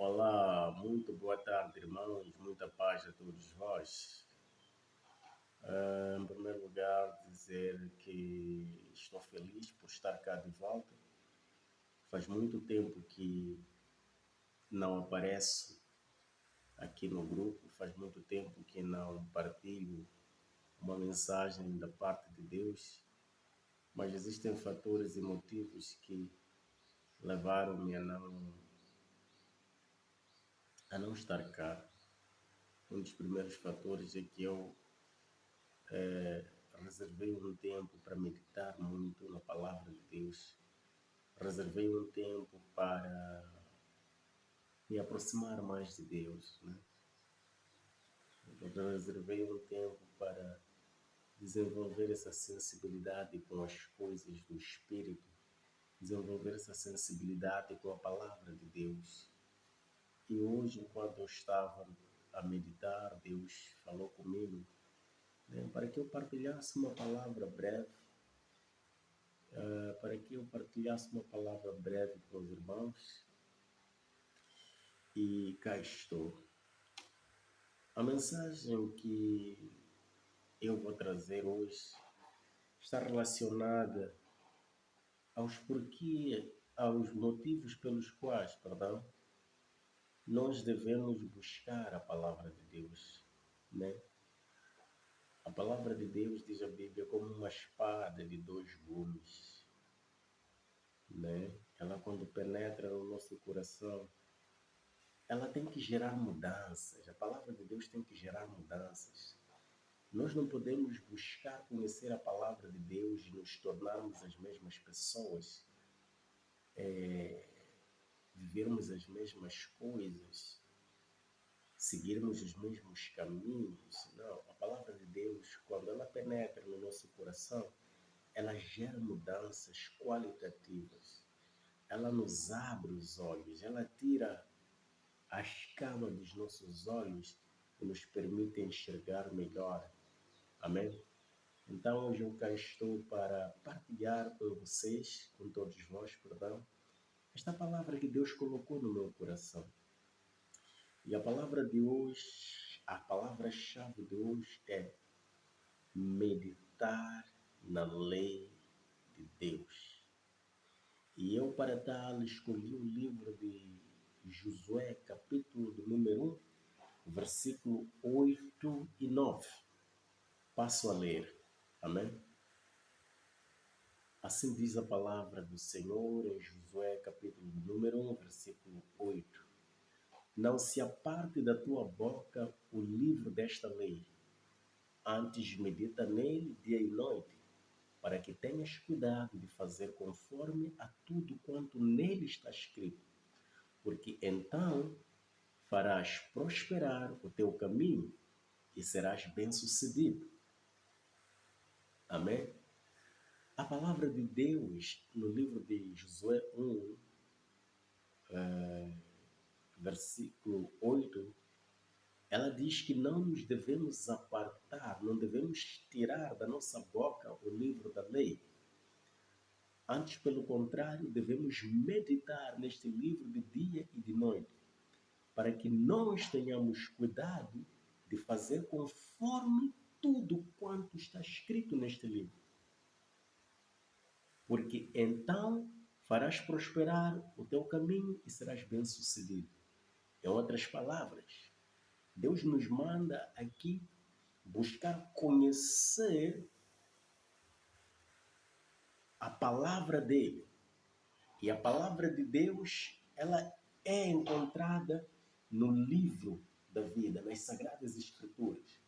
Olá, muito boa tarde, irmãos, muita paz a todos vós. Em primeiro lugar, dizer que estou feliz por estar cá de volta. Faz muito tempo que não apareço aqui no grupo, faz muito tempo que não partilho uma mensagem da parte de Deus, mas existem fatores e motivos que levaram-me a não estar cá. Um dos primeiros fatores é que eu reservei um tempo para meditar muito na palavra de Deus. Reservei um tempo para me aproximar mais de Deus, né? Eu reservei um tempo para desenvolver essa sensibilidade com as coisas do Espírito, desenvolver essa sensibilidade com a palavra de Deus. E hoje, enquanto eu estava a meditar, Deus falou comigo, né, para que eu partilhasse uma palavra breve, para que eu partilhasse uma palavra breve com os irmãos. E cá estou. A mensagem que eu vou trazer hoje está relacionada aos motivos pelos quais, nós devemos buscar a palavra de Deus, né? A palavra de Deus, diz a Bíblia, como uma espada de dois gumes, né? Ela, quando penetra no nosso coração, ela tem que gerar mudanças. A palavra de Deus tem que gerar mudanças. Nós não podemos buscar conhecer a palavra de Deus e nos tornarmos as mesmas pessoas, vivermos as mesmas coisas, seguirmos os mesmos caminhos. Não, a palavra de Deus, quando ela penetra no nosso coração, ela gera mudanças qualitativas. Ela nos abre os olhos, ela tira a escama dos nossos olhos e nos permite enxergar melhor. Amém? Então, hoje eu cá estou para partilhar com vocês, com todos vós, esta palavra que Deus colocou no meu coração. E a palavra de hoje, a palavra-chave de hoje é meditar na lei de Deus. E eu, para tal, escolhi o livro de Josué, capítulo do número 1, versículo 8 e 9. Passo a ler. Amém? Assim diz a palavra do Senhor em Josué, capítulo número 1, versículo 8. Não se aparte da tua boca o livro desta lei, antes medita nele dia e noite, para que tenhas cuidado de fazer conforme a tudo quanto nele está escrito, porque então farás prosperar o teu caminho e serás bem-sucedido. Amém? A palavra de Deus, no livro de Josué 1, versículo 8, ela diz que não nos devemos apartar, não devemos tirar da nossa boca o livro da lei. Antes, pelo contrário, devemos meditar neste livro de dia e de noite, para que nós tenhamos cuidado de fazer conforme tudo quanto está escrito neste livro. Porque então farás prosperar o teu caminho e serás bem-sucedido. Em outras palavras, Deus nos manda aqui buscar conhecer a palavra dele. E a palavra de Deus, ela é encontrada no livro da vida, nas Sagradas Escrituras.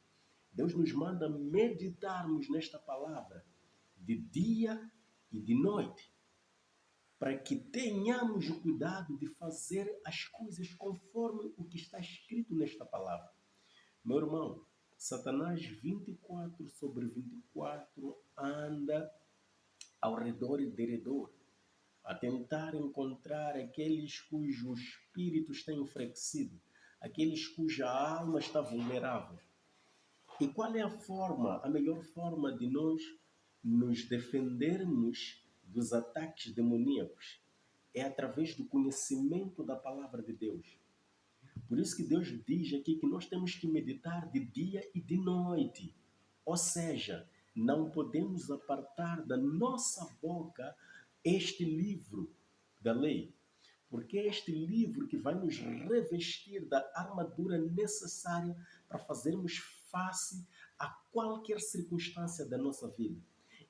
Deus nos manda meditarmos nesta palavra de dia e de noite, para que tenhamos o cuidado de fazer as coisas conforme o que está escrito nesta palavra. Meu irmão, Satanás 24/24 anda ao redor e derredor, a tentar encontrar aqueles cujo espírito está enfraquecido, aqueles cuja alma está vulnerável. E qual é a melhor forma de nós nos defendermos dos ataques demoníacos? É através do conhecimento da palavra de Deus. Por isso que Deus diz aqui que nós temos que meditar de dia e de noite. Ou seja, não podemos apartar da nossa boca este livro da lei, porque é este livro que vai nos revestir da armadura necessária para fazermos face a qualquer circunstância da nossa vida.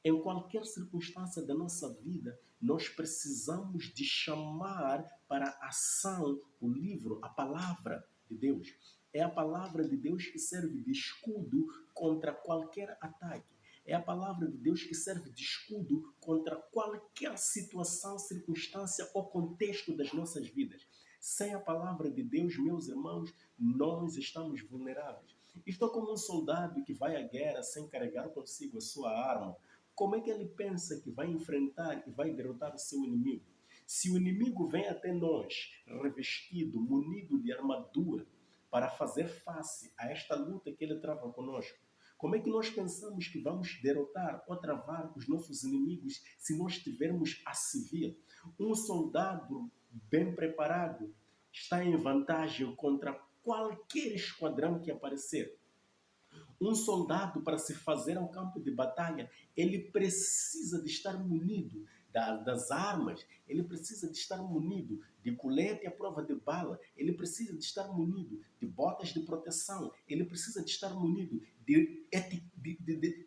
Em qualquer circunstância da nossa vida, nós precisamos de chamar para a ação o livro, a palavra de Deus. É a palavra de Deus que serve de escudo contra qualquer ataque. É a palavra de Deus que serve de escudo contra qualquer situação, circunstância ou contexto das nossas vidas. Sem a palavra de Deus, meus irmãos, nós estamos vulneráveis. Estou como um soldado que vai à guerra sem carregar consigo a sua arma. Como é que ele pensa que vai enfrentar e vai derrotar o seu inimigo? Se o inimigo vem até nós, revestido, munido de armadura, para fazer face a esta luta que ele trava conosco, como é que nós pensamos que vamos derrotar ou travar os nossos inimigos se nós estivermos a civil? Um soldado bem preparado está em vantagem contra qualquer esquadrão que aparecer. Um soldado, para se fazer ao campo de batalha, ele precisa de estar munido das armas, ele precisa de estar munido de colete à prova de bala, ele precisa de estar munido de botas de proteção, ele precisa de estar munido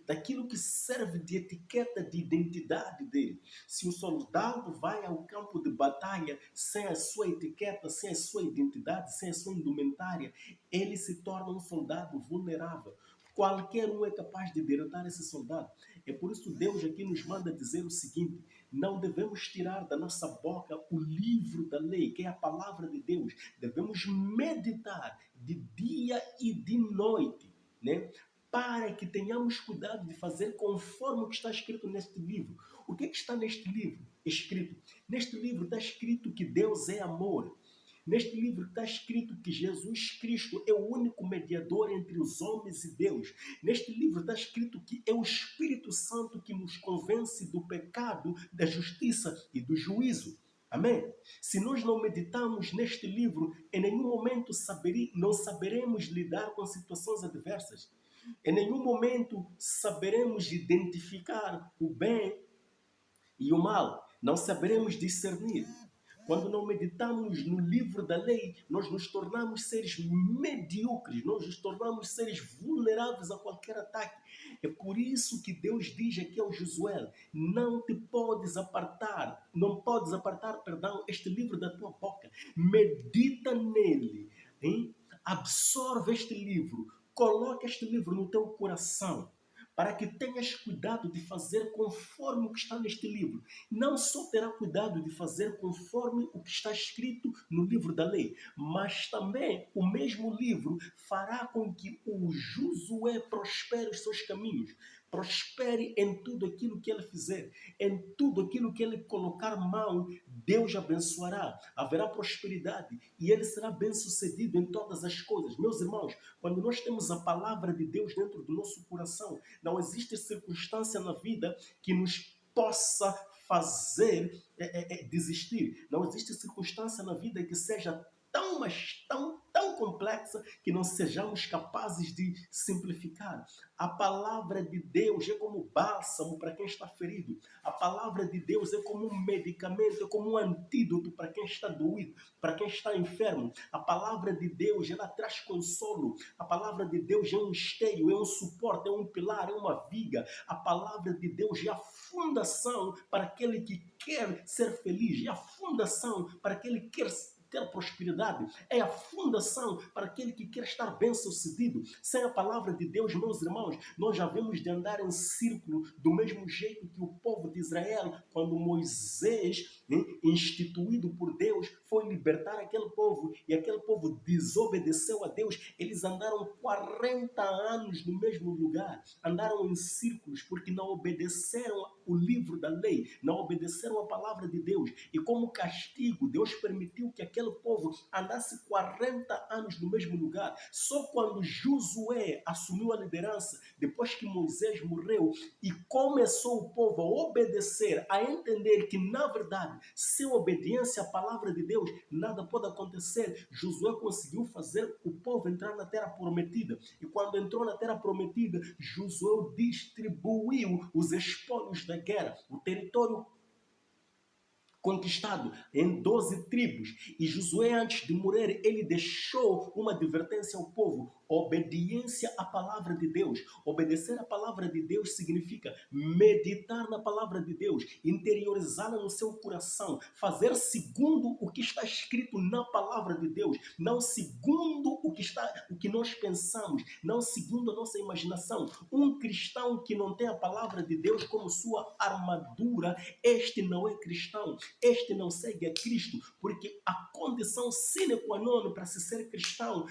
daquilo que serve de etiqueta de identidade dele. Se o soldado vai ao campo de batalha sem a sua etiqueta, sem a sua identidade, sem a sua indumentária, ele se torna um soldado vulnerável. Qualquer um é capaz de derrotar esse soldado. É por isso que Deus aqui nos manda dizer o seguinte: não devemos tirar da nossa boca o livro da lei, que é a palavra de Deus. Devemos meditar de dia e de noite, né? Para que tenhamos cuidado de fazer conforme o que está escrito neste livro. O que está neste livro escrito? Neste livro está escrito que Deus é amor. Neste livro está escrito que Jesus Cristo é o único mediador entre os homens e Deus. Neste livro está escrito que é o Espírito Santo que nos convence do pecado, da justiça e do juízo. Amém? Se nós não meditamos neste livro, em nenhum momento não saberemos lidar com situações adversas. Em nenhum momento saberemos identificar o bem e o mal. Não saberemos discernir. Quando não meditamos no livro da lei, nós nos tornamos seres medíocres, nós nos tornamos seres vulneráveis a qualquer ataque. É por isso que Deus diz aqui ao Josué: não podes apartar, este livro da tua boca. Medita nele, hein? Absorve este livro, coloca este livro no teu coração, para que tenhas cuidado de fazer conforme o que está neste livro. Não só terá cuidado de fazer conforme o que está escrito no livro da lei, mas também o mesmo livro fará com que o Josué prospere os seus caminhos, prospere em tudo aquilo que ele fizer, em tudo aquilo que ele colocar mão, Deus abençoará, haverá prosperidade e ele será bem-sucedido em todas as coisas. Meus irmãos, quando nós temos a palavra de Deus dentro do nosso coração, não existe circunstância na vida que nos possa fazer desistir. Não existe circunstância na vida que seja tão, mas tão complexa que não sejamos capazes de simplificar. A palavra de Deus é como bálsamo para quem está ferido. A palavra de Deus é como um medicamento, é como um antídoto para quem está doído, para quem está enfermo. A palavra de Deus, ela traz consolo. A palavra de Deus é um esteio, é um suporte, é um pilar, é uma viga. A palavra de Deus é a fundação para aquele que quer ser feliz, é a fundação para aquele que quer ter prosperidade, é a fundação para aquele que quer estar bem-sucedido. Sem a palavra de Deus, meus irmãos, nós já vemos de andar em círculo do mesmo jeito que o povo de Israel, quando Moisés, instituído por Deus, foi libertar aquele povo e aquele povo desobedeceu a Deus. Eles andaram 40 anos no mesmo lugar, andaram em círculos porque não obedeceram o livro da lei, não obedeceram a palavra de Deus. E como castigo, Deus permitiu que aquele povo andasse 40 anos no mesmo lugar. Só quando Josué assumiu a liderança, depois que Moisés morreu, e começou o povo a obedecer, a entender que, na verdade, sem obediência à palavra de Deus, Deus, nada pode acontecer. Josué conseguiu fazer o povo entrar na terra prometida. E quando entrou na terra prometida, Josué distribuiu os espólios da guerra, o território conquistado em 12 tribos. E Josué, antes de morrer, ele deixou uma advertência ao povo: obediência à palavra de Deus. Obedecer à palavra de Deus significa meditar na palavra de Deus, interiorizá-la no seu coração, fazer segundo o que está escrito na palavra de Deus, não segundo o que nós pensamos, não segundo a nossa imaginação. Um cristão que não tem a palavra de Deus como sua armadura, este não é cristão. Este não segue a Cristo, porque a condição sine qua non para se ser cristão,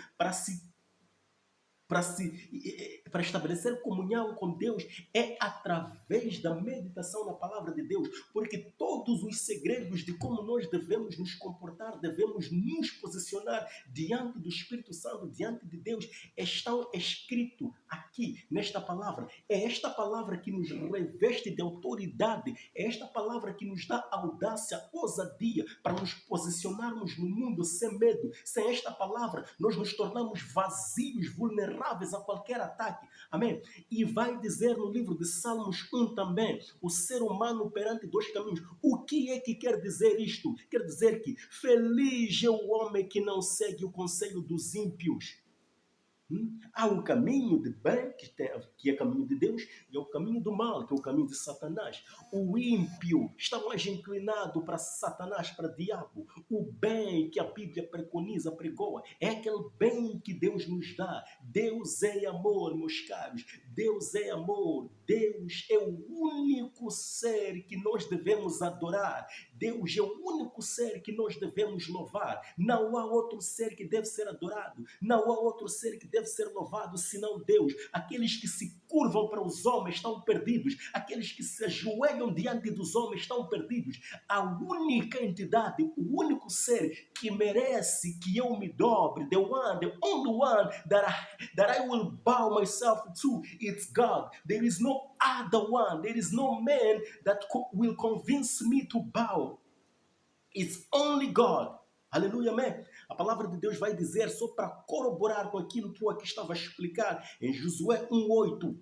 para estabelecer comunhão com Deus é através da meditação na palavra de Deus, porque todos os segredos de como nós devemos nos comportar, devemos nos posicionar diante do Espírito Santo, diante de Deus, estão escritos aqui nesta palavra. É esta palavra que nos reveste de autoridade, é esta palavra que nos dá audácia, ousadia para nos posicionarmos no mundo sem medo. Sem esta palavra, nós nos tornamos vazios, vulneráveis a qualquer ataque. Amém? E vai dizer no livro de Salmos 1 também, o ser humano perante dois caminhos. O que é que quer dizer isto? Quer dizer que feliz é o homem que não segue o conselho dos ímpios. Há um caminho de bem, que é caminho de Deus, e há o caminho do mal, que é o caminho de Satanás. O ímpio está mais inclinado para Satanás, para o diabo. O bem que a Bíblia preconiza, pregoa, é aquele bem que Deus nos dá. Deus é amor, meus caros. Deus é amor. Deus é o único ser que nós devemos adorar. Deus é o único ser que nós devemos louvar. Não há outro ser que deve ser adorado. Não há outro ser que deve ser louvado senão Deus. Aqueles que se curvam para os homens estão perdidos. Aqueles que se ajoelham diante dos homens estão perdidos. A única entidade, o único ser que merece que eu me dobre, the only one that I will bow myself to, it's God. There is no other one. There is no man that will convince me to bow. It's only God. Aleluia, amém? A palavra de Deus vai dizer, só para corroborar com aquilo que eu aqui estava a explicar, em Josué 1:8.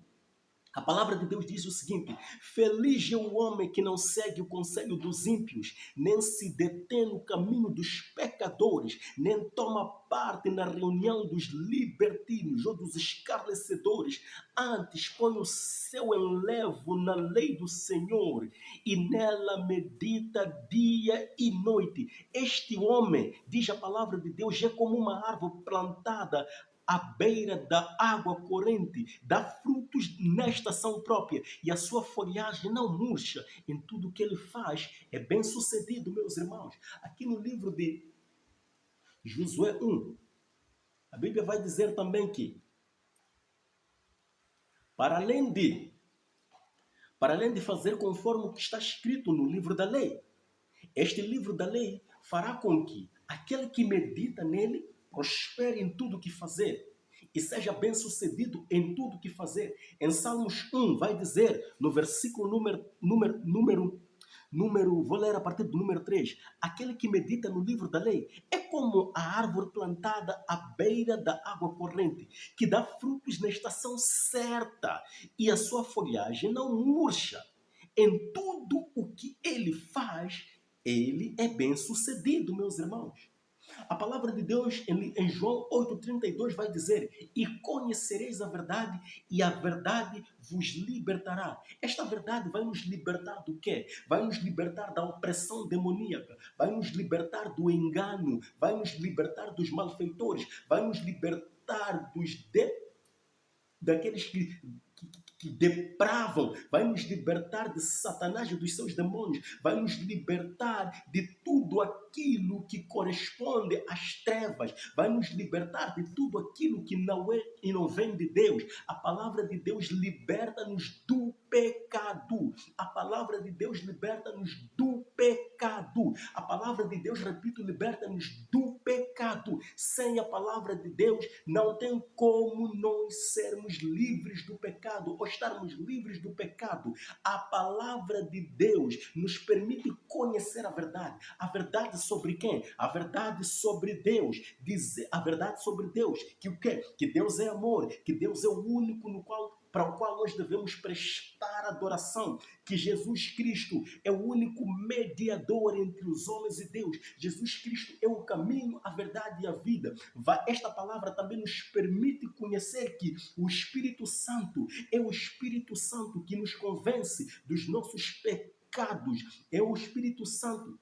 A palavra de Deus diz o seguinte: feliz é o homem que não segue o conselho dos ímpios, nem se detém no caminho dos pecadores, nem toma parte na reunião dos libertinos ou dos escarnecedores. Antes põe o seu enlevo na lei do Senhor e nela medita dia e noite. Este homem, diz a palavra de Deus, é como uma árvore plantada à beira da água corrente, dá frutos na estação própria e a sua folhagem não murcha. Em tudo que ele faz é bem sucedido, meus irmãos. Aqui no livro de Josué 1, a Bíblia vai dizer também que para além de fazer conforme o que está escrito no livro da lei, este livro da lei fará com que aquele que medita nele prospere em tudo o que fazer e seja bem sucedido em tudo o que fazer. Em Salmos 1 vai dizer, no versículo vou ler a partir do número 3, aquele que medita no livro da lei é como a árvore plantada à beira da água corrente, que dá frutos na estação certa e a sua folhagem não murcha. Em tudo o que ele faz, ele é bem sucedido, meus irmãos. A palavra de Deus em João 8,32 vai dizer: e conhecereis a verdade, e a verdade vos libertará. Esta verdade vai nos libertar do quê? Vai nos libertar da opressão demoníaca, vai nos libertar do engano, vai nos libertar dos malfeitores, vai nos libertar daqueles que depravam, vai nos libertar de Satanás e dos seus demônios, vai nos libertar de tudo aquilo que corresponde às trevas, vai nos libertar de tudo aquilo que não é e não vem de Deus. A palavra de Deus liberta-nos do pecado. A palavra de Deus liberta-nos do pecado. A palavra de Deus, repito, liberta-nos do pecado. Sem a palavra de Deus, não tem como nós sermos livres do pecado ou estarmos livres do pecado. A palavra de Deus nos permite conhecer a verdade. A verdade sobre quem? A verdade sobre Deus. Dizer a verdade sobre Deus. Que o quê? Que Deus é amor, que Deus é o único para o qual nós devemos prestar adoração, que Jesus Cristo é o único mediador entre os homens e Deus. Jesus Cristo é o caminho, a verdade e a vida. Esta palavra também nos permite conhecer que o Espírito Santo é o Espírito Santo que nos convence dos nossos pecados. É o Espírito Santo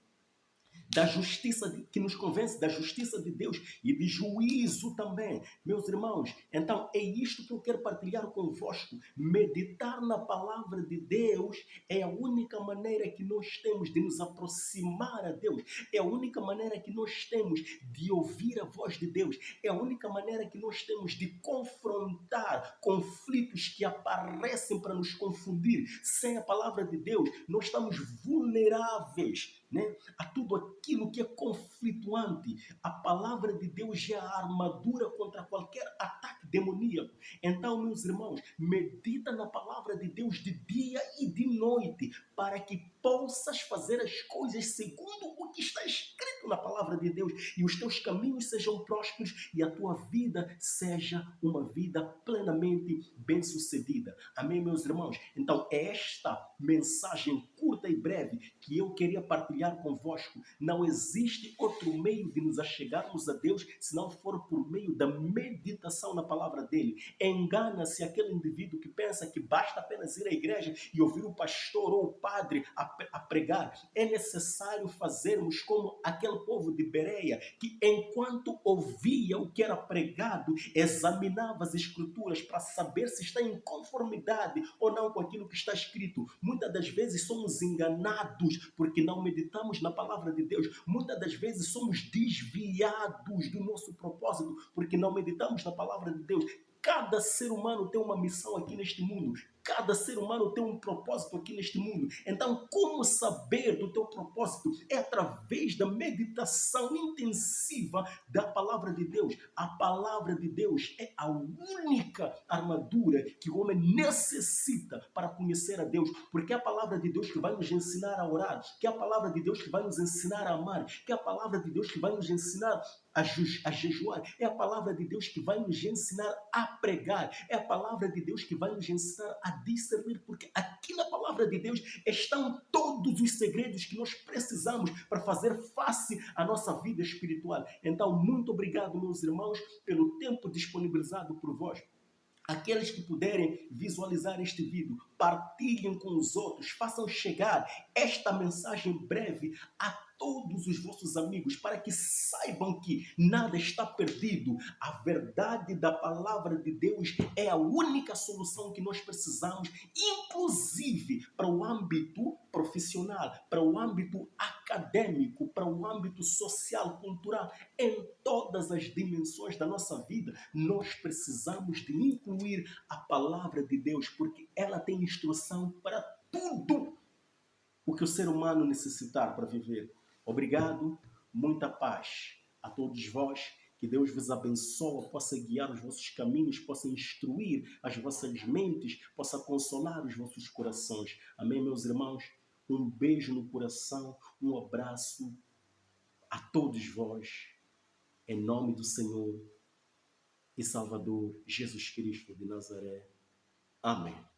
da justiça, que nos convence da justiça de Deus e de juízo também. Meus irmãos, então é isto que eu quero partilhar convosco. Meditar na palavra de Deus é a única maneira que nós temos de nos aproximar a Deus. É a única maneira que nós temos de ouvir a voz de Deus. É a única maneira que nós temos de confrontar conflitos que aparecem para nos confundir. Sem a palavra de Deus, nós estamos vulneráveis, né, a tudo aquilo que é conflituante. A palavra de Deus é a armadura contra qualquer ataque demoníaco. Então, meus irmãos, medita na palavra de Deus de dia e de noite, para que possas fazer as coisas segundo o que está escrito na palavra de Deus, e os teus caminhos sejam prósperos e a tua vida seja uma vida plenamente bem-sucedida. Amém, meus irmãos? Então, é esta mensagem curta e breve que eu queria partilhar convosco. Não existe outro meio de nos achegarmos a Deus se não for por meio da meditação na palavra dele. Engana-se aquele indivíduo que pensa que basta apenas ir à igreja e ouvir o pastor ou o padre a pregar. É necessário fazermos como aquele povo de Bereia, que enquanto ouvia o que era pregado, examinava as escrituras para saber se está em conformidade ou não com aquilo que está escrito. Muitas das vezes somos enganados porque não meditamos na palavra de Deus. Muitas das vezes somos desviados do nosso propósito porque não meditamos na palavra de Deus. Cada ser humano tem uma missão aqui neste mundo. Cada ser humano tem um propósito aqui neste mundo. Então, como saber do teu propósito? É através da meditação intensiva da palavra de Deus. A palavra de Deus é a única armadura que o homem necessita para conhecer a Deus. Porque é a palavra de Deus que vai nos ensinar a orar, que é a palavra de Deus que vai nos ensinar a amar, que é a palavra de Deus que vai nos ensinar a jejuar, é a palavra de Deus que vai nos ensinar a pregar, é a palavra de Deus que vai nos ensinar a discernir, porque aqui na palavra de Deus estão todos os segredos que nós precisamos para fazer face à nossa vida espiritual. Então, muito obrigado, meus irmãos, pelo tempo disponibilizado por vós. Aqueles que puderem visualizar este vídeo, partilhem com os outros, façam chegar esta mensagem breve a todos os vossos amigos, para que saibam que nada está perdido. A verdade da palavra de Deus é a única solução que nós precisamos, inclusive para o âmbito profissional, para o âmbito acadêmico, para o âmbito social, cultural, em todas as dimensões da nossa vida. Nós precisamos de incluir a palavra de Deus, porque ela tem instrução para tudo o que o ser humano necessitar para viver. Obrigado, muita paz a todos vós, que Deus vos abençoe, possa guiar os vossos caminhos, possa instruir as vossas mentes, possa consolar os vossos corações. Amém, meus irmãos? Um beijo no coração, um abraço a todos vós, em nome do Senhor e Salvador Jesus Cristo de Nazaré. Amém.